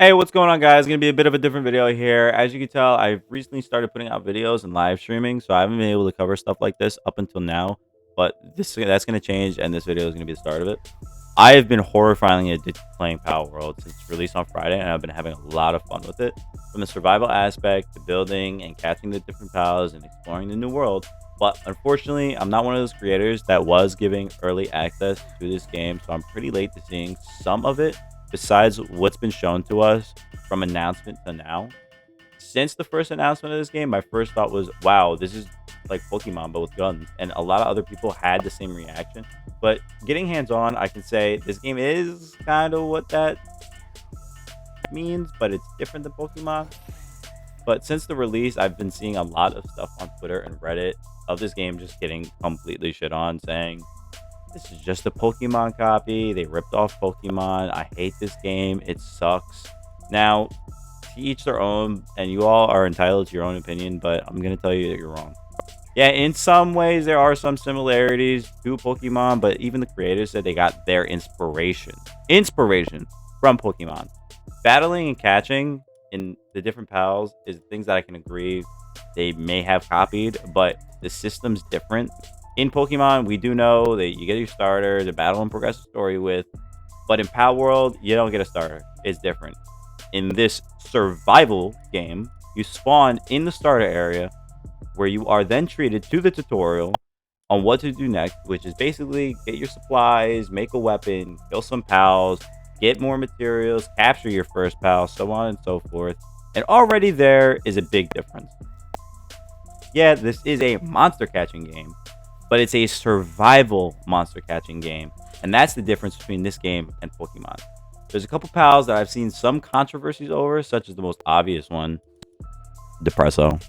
Hey, what's going on, guys? It's gonna be a bit of a different video here. As you can tell, I've recently started putting out videos and live streaming, so I haven't been able to cover stuff like this up until now. But that's gonna change, and this video is gonna be the start of it. I have been horrifyingly addicted to playing Palworld since its release on Friday, and I've been having a lot of fun with it. From the survival aspect to building and catching the different pals and exploring the new world. But unfortunately, I'm not one of those creators that was giving early access to this game, so I'm pretty late to seeing some of it besides what's been shown to us from announcement to now. Since the first announcement of this game, my first thought was, wow, this is like Pokemon, but with guns. And a lot of other people had the same reaction. But getting hands on, I can say this game is kind of what that means, but it's different than Pokemon. But since the release, I've been seeing a lot of stuff on Twitter and Reddit of this game just getting completely shit on, saying this is just a Pokemon copy. They ripped off Pokemon. I hate this game. It sucks. Now, to each their own, and you all are entitled to your own opinion, but I'm going to tell you that you're wrong. Yeah, in some ways, there are some similarities to Pokemon, but even the creators said they got their inspiration from Pokemon. Battling and catching in the different pals is things that I can agree they may have copied, but the system's different. In Pokemon, we do know that you get your starter, the battle and progressive story with, but in Palworld, you don't get a starter. It's different. In this survival game, you spawn in the starter area where you are then treated to the tutorial on what to do next, which is basically get your supplies, make a weapon, kill some pals, get more materials, capture your first pal, so on and so forth. And already there is a big difference. Yeah, this is a monster catching game, but it's a survival monster catching game. And that's the difference between this game and Pokemon. There's a couple pals that I've seen some controversies over, such as the most obvious one, Depresso.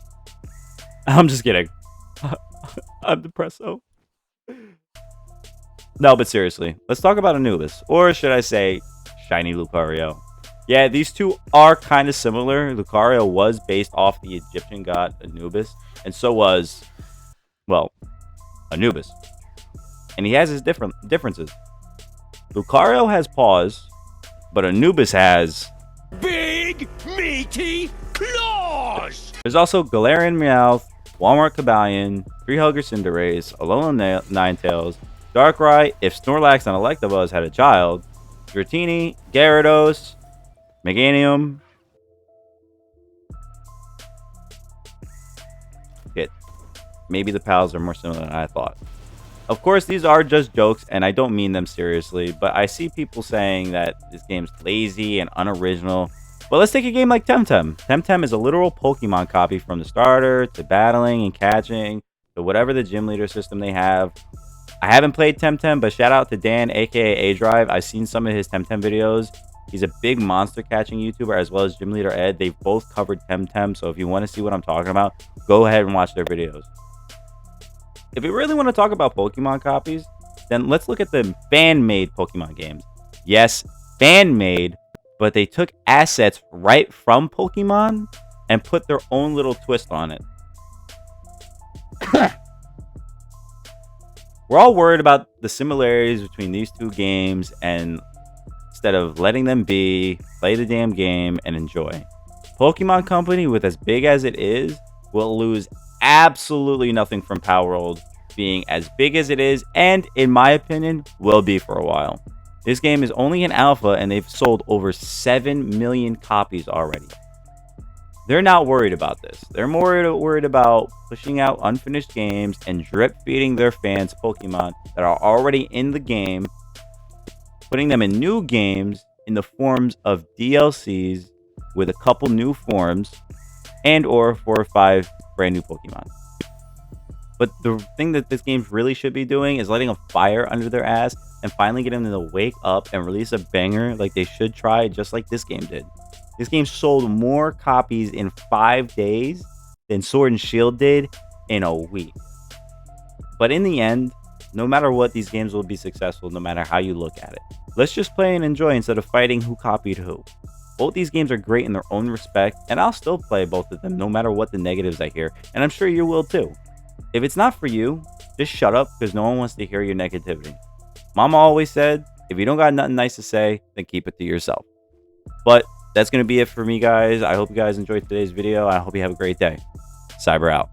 I'm just kidding. I'm Depresso. No, but seriously, let's talk about Anubis. Or should I say, Shiny Lucario. Yeah, these two are kind of similar. Lucario was based off the Egyptian god Anubis, and so was, well, Anubis. And he has his differences. Lucario has paws, but Anubis has big, meaty claws! There's also Galarian Meowth, Walmart Cabalion, Treehugger Cinderace, Alolan Ninetales, Darkrai, if Snorlax and Electabuzz had a child, Dratini, Gyarados, Meganium. Maybe the pals are more similar than I thought. Of course, these are just jokes, and I don't mean them seriously, but I see people saying that this game's lazy and unoriginal. But let's take a game like Temtem. Temtem is a literal Pokemon copy from the starter to battling and catching to whatever the gym leader system they have. I haven't played Temtem, but shout out to Dan, aka A-Drive. I've seen some of his Temtem videos. He's a big monster catching YouTuber as well as Gym Leader Ed. They've both covered Temtem, so if you want to see what I'm talking about, go ahead and watch their videos. If we really want to talk about Pokemon copies, then let's look at the fan-made Pokemon games. Yes, fan-made, but they took assets right from Pokemon and put their own little twist on it. We're all worried about the similarities between these two games, and instead of letting them be, play the damn game and enjoy. Pokemon Company, with as big as it is, will lose absolutely nothing from Palworld being as big as it is, and in my opinion will be for a while. This game is only an alpha and they've sold over 7 million copies already. They're not worried about this. They're more worried about pushing out unfinished games and drip feeding their fans Pokemon that are already in the game, putting them in new games in the forms of DLCs with a couple new forms and or 4 or 5 brand new Pokemon. But the thing that this game really should be doing is letting a fire under their ass and finally getting them to wake up and release a banger like they should try, just like this game did. This game sold more copies in 5 days than Sword and Shield did in a week. But in the end, no matter what, these games will be successful no matter how you look at it. Let's just play and enjoy instead of fighting who copied who. Both these games are great in their own respect, and I'll still play both of them no matter what the negatives I hear, and I'm sure you will too. If it's not for you, just shut up because no one wants to hear your negativity. Mama always said, if you don't got nothing nice to say, then keep it to yourself. But that's going to be it for me, guys. I hope you guys enjoyed today's video. I hope you have a great day. Cyber out.